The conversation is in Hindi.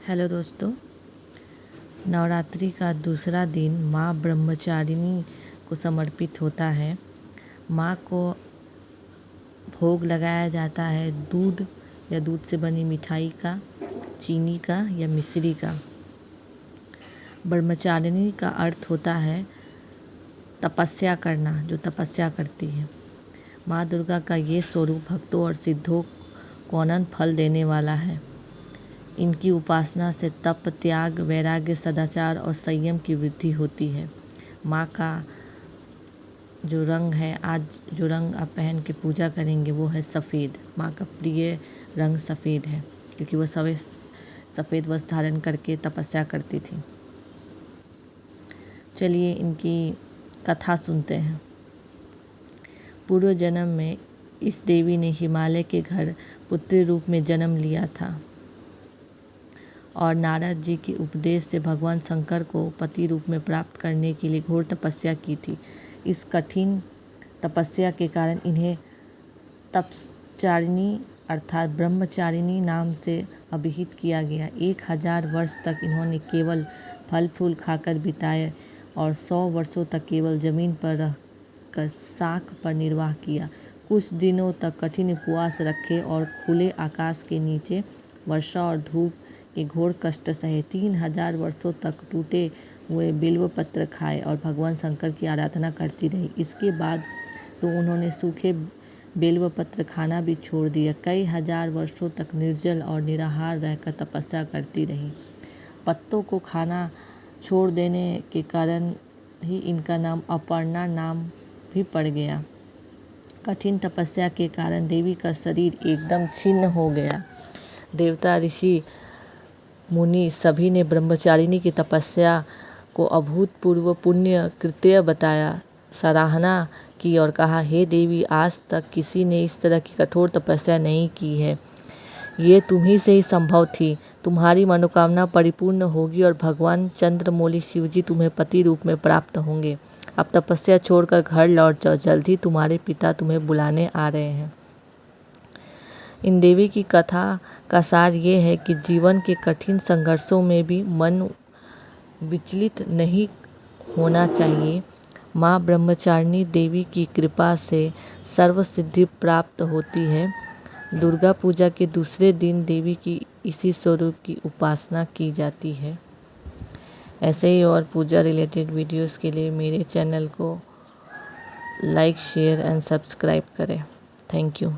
हेलो दोस्तों, नवरात्रि का दूसरा दिन माँ ब्रह्मचारिणी को समर्पित होता है। माँ को भोग लगाया जाता है दूध या दूध से बनी मिठाई का, चीनी का या मिश्री का। ब्रह्मचारिणी का अर्थ होता है तपस्या करना, जो तपस्या करती है। माँ दुर्गा का ये स्वरूप भक्तों और सिद्धों को अनंत फल देने वाला है। इनकी उपासना से तप, त्याग, वैराग्य, सदाचार और संयम की वृद्धि होती है। माँ का जो रंग है, आज जो रंग आप पहन के पूजा करेंगे वो है सफ़ेद। माँ का प्रिय रंग सफ़ेद है क्योंकि वह सफ़ेद वस्त्र धारण करके तपस्या करती थी। चलिए इनकी कथा सुनते हैं। पूर्व जन्म में इस देवी ने हिमालय के घर पुत्री रूप में जन्म लिया था और नारद जी के उपदेश से भगवान शंकर को पति रूप में प्राप्त करने के लिए घोर तपस्या की थी। इस कठिन तपस्या के कारण इन्हें तपस्चारिणी अर्थात ब्रह्मचारिणी नाम से अभिहित किया गया। 1000 वर्ष तक इन्होंने केवल फल फूल खाकर बिताए और 100 वर्षों तक केवल जमीन पर रहकर शाख पर निर्वाह किया। कुछ दिनों तक कठिन उपवास रखे और खुले आकाश के नीचे वर्षा और धूप के घोर कष्ट सहे। 3000 वर्षों तक टूटे हुए बिल्व पत्र खाए और भगवान शंकर की आराधना करती रही। इसके बाद तो उन्होंने सूखे बिल्व पत्र खाना भी छोड़ दिया। कई हजार वर्षों तक निर्जल और निराहार रहकर तपस्या करती रही। पत्तों को खाना छोड़ देने के कारण ही इनका नाम अपर्णा नाम भी पड़ गया। कठिन तपस्या के कारण देवी का शरीर एकदम छिन्न हो गया। देवता, ऋषि, मुनि सभी ने ब्रह्मचारिणी की तपस्या को अभूतपूर्व पुण्य कृत्य बताया, सराहना की और कहा, हे देवी, आज तक किसी ने इस तरह की कठोर तपस्या नहीं की है। ये तुम्ही से ही संभव थी। तुम्हारी मनोकामना परिपूर्ण होगी और भगवान चंद्रमौली शिवजी तुम्हें पति रूप में प्राप्त होंगे। अब तपस्या छोड़कर घर लौट जाओ, जल्द ही तुम्हारे पिता तुम्हें बुलाने आ रहे हैं। इन देवी की कथा का सार ये है कि जीवन के कठिन संघर्षों में भी मन विचलित नहीं होना चाहिए। माँ ब्रह्मचारिणी देवी की कृपा से सर्व सिद्धि प्राप्त होती है। दुर्गा पूजा के दूसरे दिन देवी की इसी स्वरूप की उपासना की जाती है। ऐसे ही और पूजा रिलेटेड वीडियोस के लिए मेरे चैनल को लाइक, शेयर एंड सब्सक्राइब करें। Thank you.